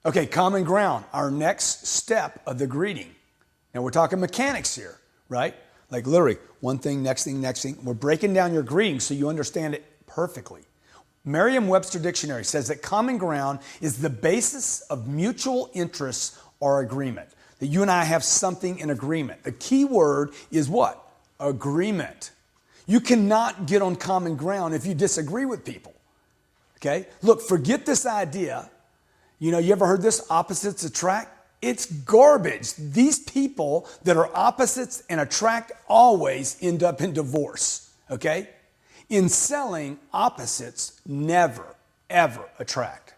Okay, common ground, our next step of the greeting. Now we're talking mechanics here, right? Like literally one thing, next thing, next thing. We're breaking down your greeting so you understand it perfectly. Merriam-Webster Dictionary says that common ground is the basis of mutual interests or agreement. That you and I have something in agreement. The key word is what? Agreement. You cannot get on common ground if you disagree with people. Okay? Look, forget this idea. You ever heard this, opposites attract? It's garbage. These people that are opposites and attract always end up in divorce. Okay? In selling, opposites never, ever attract.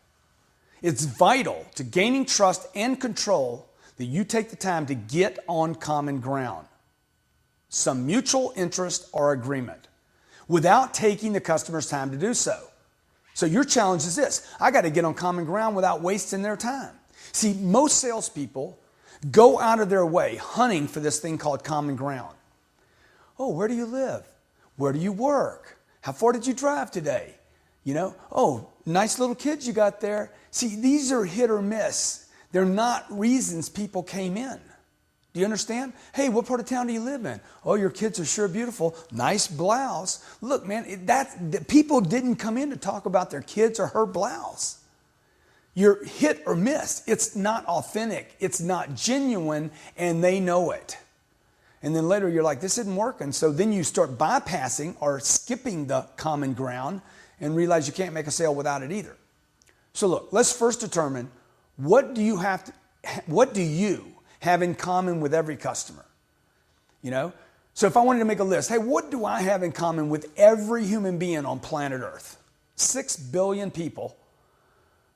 It's vital to gaining trust and control that you take the time to get on common ground, some mutual interest or agreement, without taking the customer's time to do so. So your challenge is this: I got to get on common ground without wasting their time. See, most salespeople go out of their way hunting for this thing called common ground. Oh, where do you live? Where do you work? How far did you drive today? Oh, nice little kids you got there. See, these are hit or miss. They're not reasons people came in. Do you understand? Hey, what part of town do you live in? Oh, your kids are sure beautiful. Nice blouse. Look, man, people didn't come in to talk about their kids or her blouse. You're hit or miss. It's not authentic. It's not genuine, and they know it. And then later you're like, this isn't working. So then you start bypassing or skipping the common ground and realize you can't make a sale without it either. So look, let's first determine what do you have in common with every customer? So if I wanted to make a list, hey, what do I have in common with every human being on planet Earth? 6 billion people.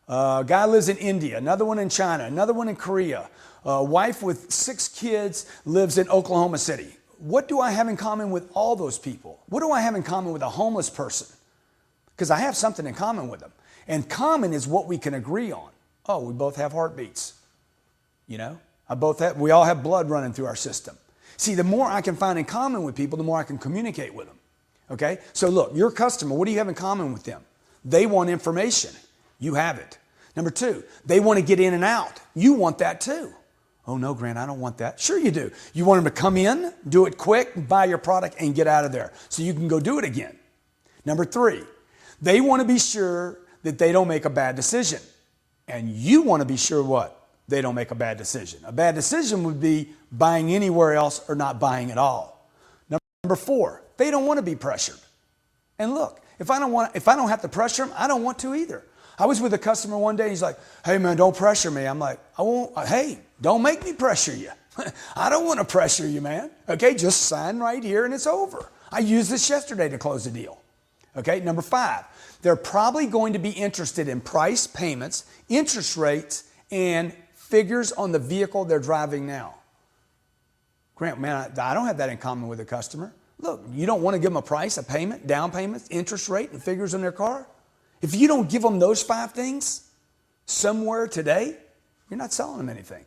A guy lives in India, another one in China, another one in Korea. A wife with 6 kids lives in Oklahoma City. What do I have in common with all those people? What do I have in common with a homeless person? Because I have something in common with them. And common is what we can agree on. Oh, we both have heartbeats. We all have blood running through our system. See, the more I can find in common with people, the more I can communicate with them. Okay? So look, your customer, what do you have in common with them? They want information. You have it. Number 2, they want to get in and out. You want that too. Oh no, Grant, I don't want that. Sure you do. You want them to come in, do it quick, buy your product, and get out of there so you can go do it again. Number 3, they want to be sure that they don't make a bad decision. And you want to be sure what? They don't make a bad decision. A bad decision would be buying anywhere else or not buying at all. Number 4, they don't want to be pressured. And look, if I don't have to pressure them, I don't want to either. I was with a customer one day, he's like, hey man, don't pressure me. I'm like, hey, don't make me pressure you. I don't want to pressure you, man. Okay, just sign right here and it's over. I used this yesterday to close a deal. Okay, number 5, they're probably going to be interested in price, payments, interest rates, and figures on the vehicle they're driving now. Grant, man, I don't have that in common with a customer. Look, you don't want to give them a price, a payment, down payments, interest rate, and figures on their car? If you don't give them those 5 things somewhere today, you're not selling them anything.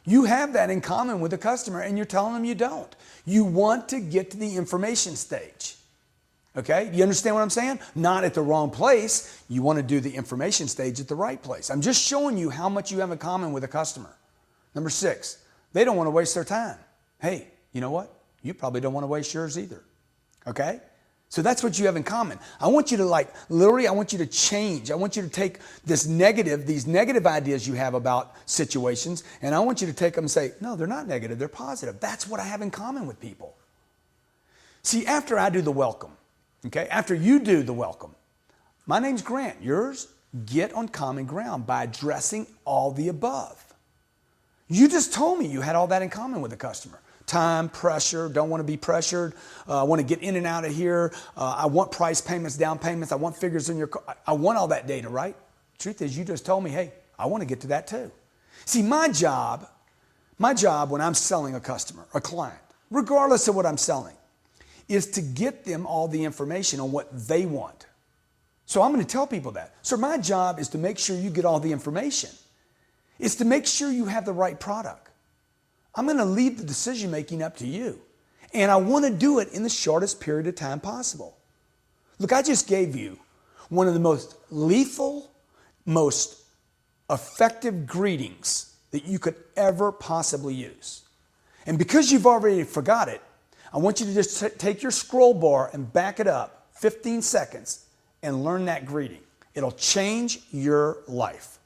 You have that in common with a customer and you're telling them you don't. You want to get to the information stage. Okay? You understand what I'm saying? Not at the wrong place. You want to do the information stage at the right place. I'm just showing you how much you have in common with a customer. Number 6, they don't want to waste their time. Hey, you know what? You probably don't want to waste yours either. Okay? So that's what you have in common. I want you to I want you to change. I want you to take these negative ideas you have about situations, and I want you to take them and say, no, they're not negative, they're positive. That's what I have in common with people. See, after I do the welcome, okay, after you do the welcome, my name's Grant, yours, get on common ground by addressing all the above. You just told me you had all that in common with the customer. Time, pressure, don't want to be pressured, I want to get in and out of here, I want price payments, down payments, I want figures in your car, I want all that data, right? Truth is, you just told me, hey, I want to get to that too. See, my job when I'm selling a customer, a client, regardless of what I'm selling, is to get them all the information on what they want. So I'm going to tell people that. So my job is to make sure you get all the information. It's to make sure you have the right product. I'm going to leave the decision making up to you. And I want to do it in the shortest period of time possible. Look, I just gave you one of the most lethal, most effective greetings that you could ever possibly use. And because you've already forgot it, I want you to just take your scroll bar and back it up 15 seconds and learn that greeting. It'll change your life.